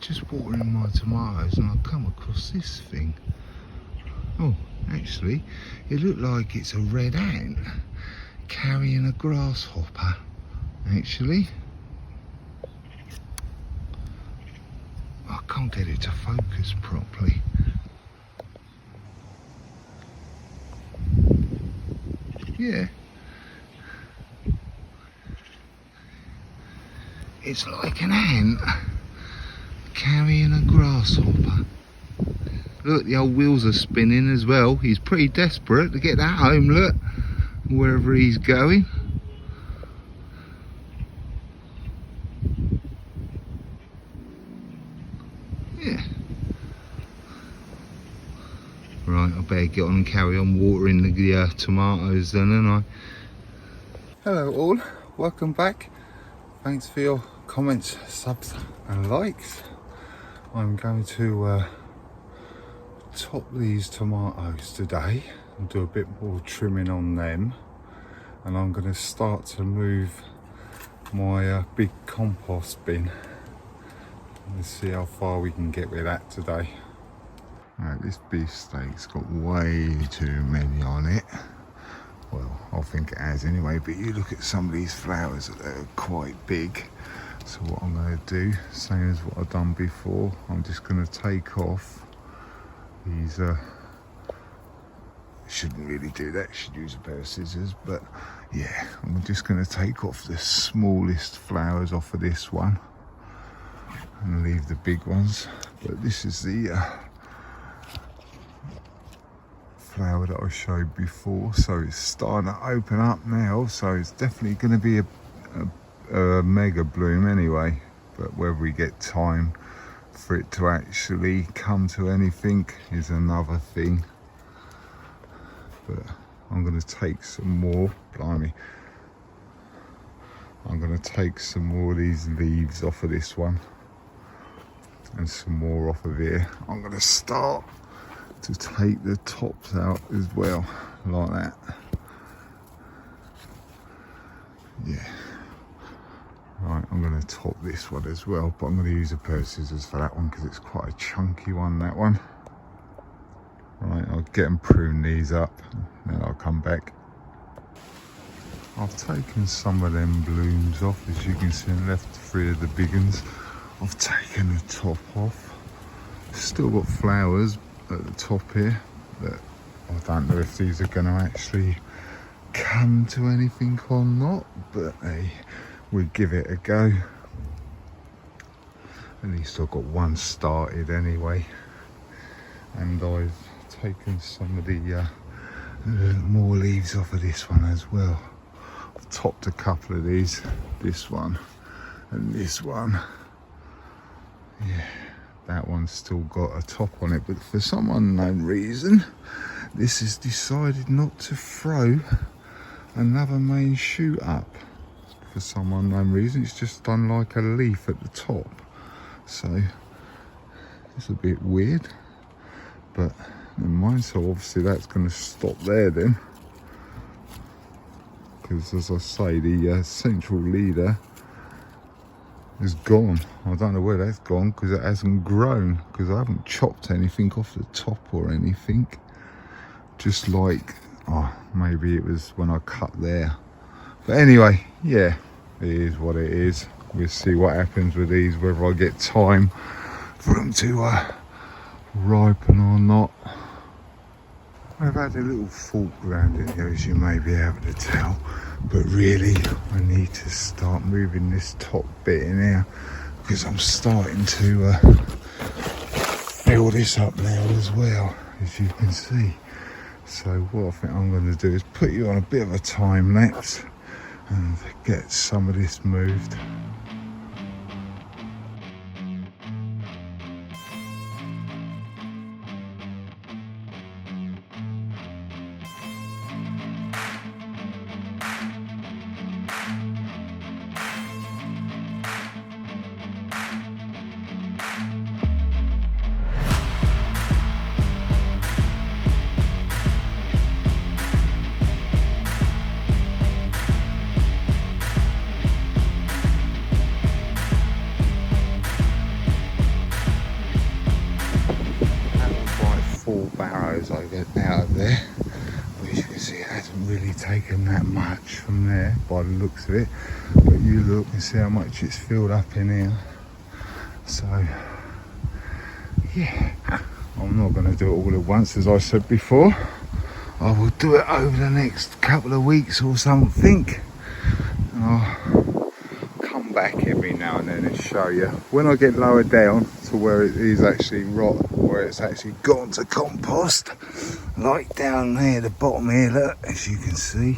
just watering my tomatoes and I come across this thing. Oh, actually, it looked like it's a red ant carrying a grasshopper, actually. I can't get it to focus properly. Yeah. It's like an ant carrying a grasshopper. Look, the old wheels are spinning as well. He's pretty desperate to get that home, look, wherever he's going. Yeah. Right, I better get on and carry on watering the tomatoes then, ain't I? Hello all, welcome back. Thanks for your comments, subs and likes. I'm going to top these tomatoes today and do a bit more trimming on them, and I'm going to start to move my big compost bin. Let's see how far we can get with that today. Right, this beefsteak's got way too many on it. Well, I think it has anyway, but you look at some of these flowers that are quite big. So what I'm going to do, same as what I've done before, I'm just going to take off these, shouldn't really do that, should use a pair of scissors, but yeah, I'm just going to take off the smallest flowers off of this one and leave the big ones. But this is the flower that I showed before, so it's starting to open up now, so it's definitely going to be a mega bloom anyway, but whether we get time for it to actually come to anything is another thing. But I'm going to take some more, blimey, I'm going to take some more of these leaves off of this one and some more off of here. I'm going to start to take the tops out as well, like that. Yeah. Right, I'm going to top this one as well, but I'm going to use a pair of scissors for that one because it's quite a chunky one, that one. Right, I'll get and prune these up, then I'll come back. I've taken some of them blooms off, as you can see, and left 3 of the big ones. I've taken the top off. Still got flowers at the top here, but I don't know if these are going to actually come to anything or not, but hey, we'll give it a go. At least I've got one started anyway, and I've taken some of the more leaves off of this one as well. I've topped a couple of these, this one and this one. Yeah, that one's still got a top on it, but for some unknown reason this has decided not to throw another main shoot up. For some unknown reason it's just done like a leaf at the top, so it's a bit weird, but never mind. So obviously that's going to stop there then, because as I say, the central leader is gone. I don't know where that's gone because it hasn't grown, because I haven't chopped anything off the top or anything. Just like, oh, maybe it was when I cut there. But anyway, yeah, it is what it is. We'll see what happens with these, whether I get time for them to ripen or not. I've had a little fork around it here, as you may be able to tell, but really I need to start moving this top bit in here because I'm starting to fill this up now as well, as you can see. So what I think I'm going to do is put you on a bit of a time lapse and get some of this moved. as I get out of there. As you can see, it hasn't really taken that much from there by the looks of it, but you look and see how much it's filled up in here. So yeah, I'm not going to do it all at once, as I said before. I will do it over the next couple of weeks or something, and I'll come back every now and then and show you when I get lower down to where it is actually where it's actually gone to compost. Like down there, the bottom here, look, as you can see,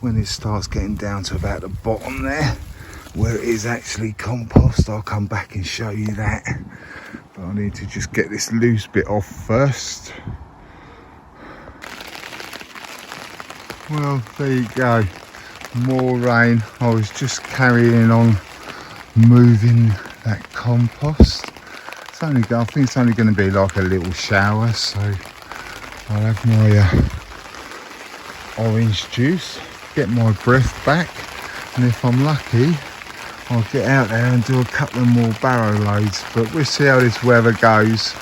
when it starts getting down to about the bottom there, where it is actually compost, I'll come back and show you that. But I need to just get this loose bit off first. Well, there you go, more rain. I was just carrying on moving that compost. It's only, I think it's only going to be like a little shower, so I'll have my orange juice, get my breath back, and if I'm lucky, I'll get out there and do a couple of more barrow loads, but we'll see how this weather goes.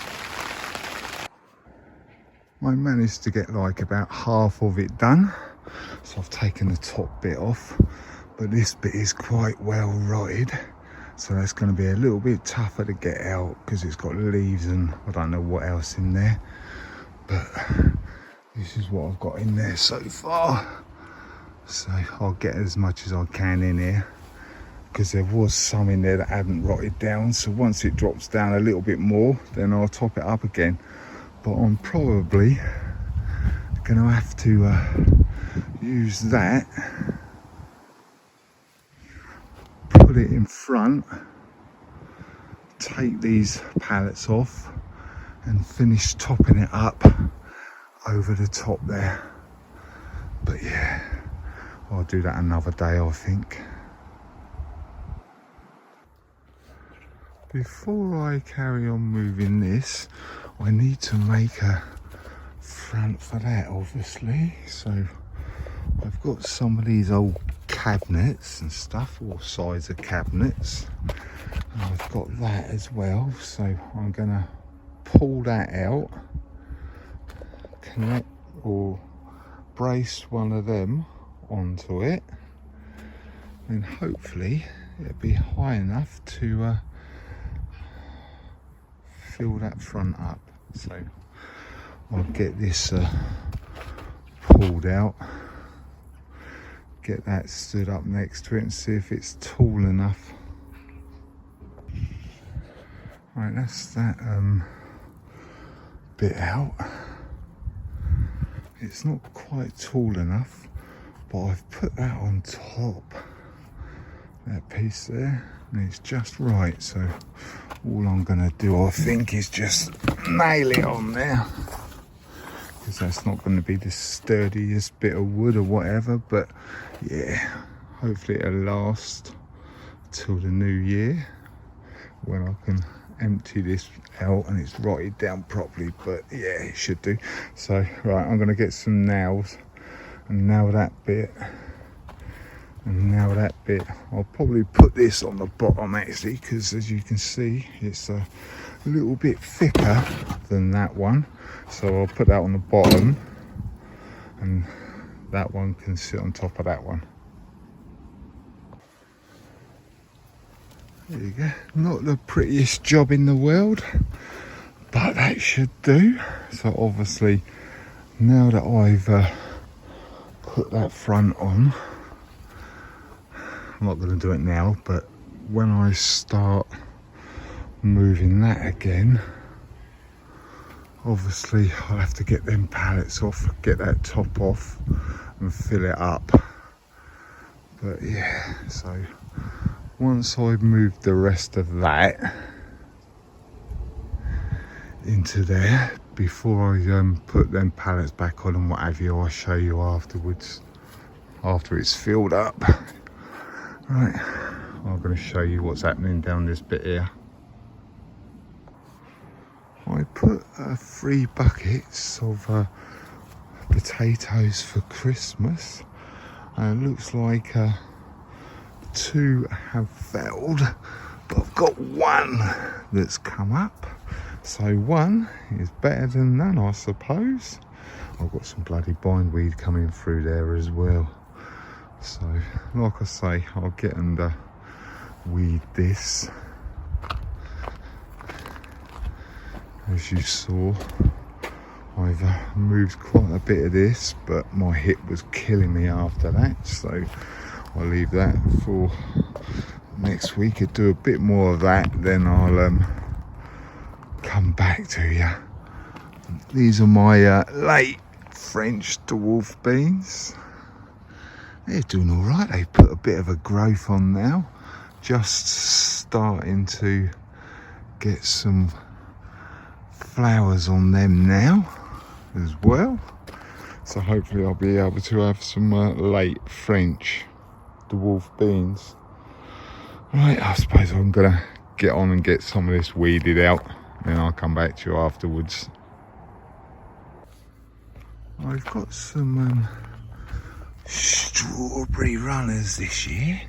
I managed to get like about half of it done, so I've taken the top bit off, but this bit is quite well rotted, so that's going to be a little bit tougher to get out because it's got leaves and I don't know what else in there, but this is what I've got in there so far. So I'll get as much as I can in here, because there was some in there that hadn't rotted down, so once it drops down a little bit more, then I'll top it up again. But I'm probably going to have to use that, put it in front, take these pallets off and finish topping it up over the top there. But yeah, I'll do that another day, I think. Before I carry on moving this, I need to make a front for that, obviously. So I've got some of these old cabinets and stuff, all sides of cabinets, and I've got that as well, so I'm gonna pull that out, connect or brace one of them onto it, and hopefully it'll be high enough to fill that front up. So I'll get this pulled out, get that stood up next to it and see if it's tall enough. Right, that's that bit out. It's not quite tall enough, but I've put that on top, that piece there, and it's just right. So all I'm gonna do, I think, is just nail it on there, because that's not going to be the sturdiest bit of wood or whatever, but yeah, hopefully it'll last till the new year when I can empty this out and it's rotted down properly. But yeah, it should do. So right, I'm going to get some nails and nail that bit and nail that bit. I'll probably put this on the bottom actually, because as you can see, it's a little bit thicker than that one, so I'll put that on the bottom and that one can sit on top of that one. There you go. Not the prettiest job in the world, but that should do. So obviously now that I've put that front on, I'm not going to do it now, but when I start moving that again, obviously I'll have to get them pallets off, get that top off and fill it up. But yeah, so once I've moved the rest of that into there, before I put them pallets back on and what have you, I'll show you afterwards, after it's filled up. Right, I'm going to show you what's happening down this bit here. I put 3 buckets of potatoes for Christmas, and it looks like 2 have failed, but I've got 1 that's come up, So one is better than none, I suppose. I've got some bloody bindweed coming through there as well. So, like I say, I'll get and weed this. As you saw, I've moved quite a bit of this, but my hip was killing me after that. So I'll leave that for next week. I'll do a bit more of that, then I'll come back to you. These are my late French dwarf beans. They're doing all right. They've put a bit of a growth on now, just starting to get some flowers on them now as well. So hopefully I'll be able to have some late French dwarf beans. Right, I suppose I'm gonna get on and get some of this weeded out, then I'll come back to you afterwards. I've got some strawberry runners this year.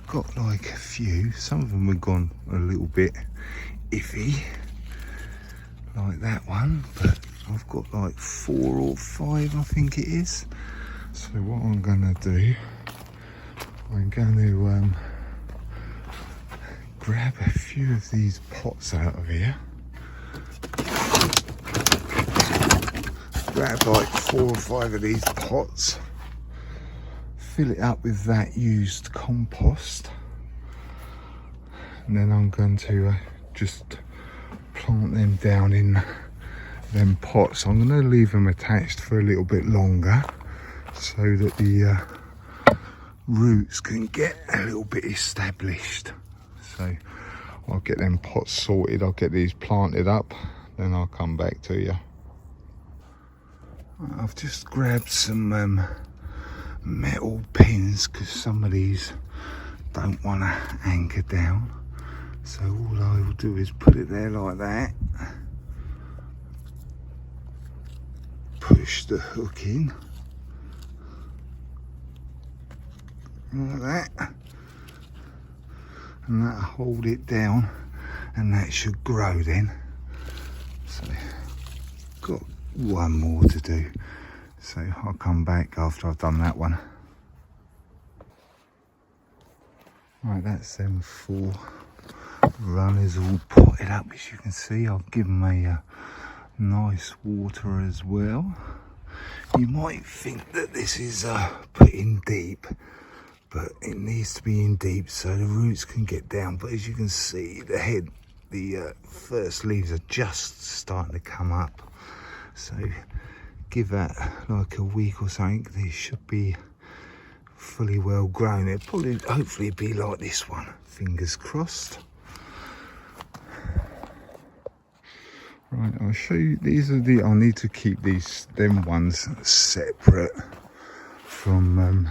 Got like a few. Some of them have gone a little bit iffy, like that one, but I've got like 4 or 5, I think it is. So what I'm gonna do, I'm going to grab a few of these pots out of here. Grab like 4 or 5 of these pots, fill it up with that used compost, and then I'm going to just plant them down in them pots. I'm going to leave them attached for a little bit longer so that the roots can get a little bit established. So I'll get them pots sorted, I'll get these planted up, then I'll come back to you. I've just grabbed some metal pins because some of these don't want to anchor down. So all I will do is put it there like that. Push the hook in. Like that. And that'll hold it down, and that should grow then. So got one more to do, so I'll come back after I've done that one. Right, that's them 4 runners all potted up. As you can see, I'll give them a nice water as well. You might think that this is put in deep, but it needs to be in deep so the roots can get down. But as you can see, the first leaves are just starting to come up. So give that like a week or something, they should be fully well grown. It'll probably, hopefully be like this one, fingers crossed. Right, I'll show you, these are the, I'll need to keep them ones separate from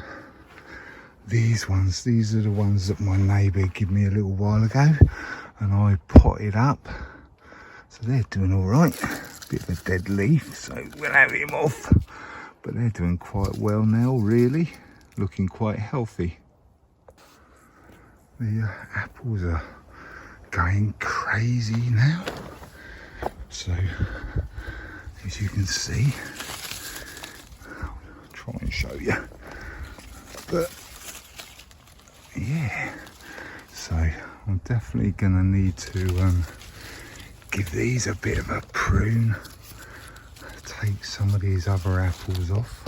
these ones. These are the ones that my neighbour gave me a little while ago and I potted up. So they're doing all right. Bit of a dead leaf, so we'll have him off. But they're doing quite well now, really. Looking quite healthy. The apples are going crazy now. So, as you can see, I'll try and show you. But, yeah. So, I'm definitely going to need to give these a bit of a prune, take some of these other apples off,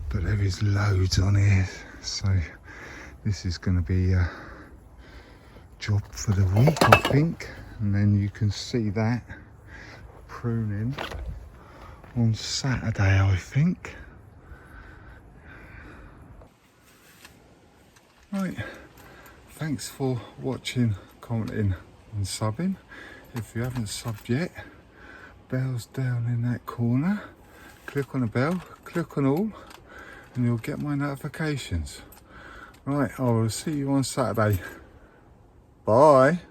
but there is loads on here, so this is going to be a job for the week, I think. And then you can see that pruning on Saturday, I think. Right, thanks for watching, commenting and subbing. If you haven't subbed yet, bell's down in that corner. Click on the bell, click on all, and you'll get my notifications. Right, I will see you on Saturday. Bye.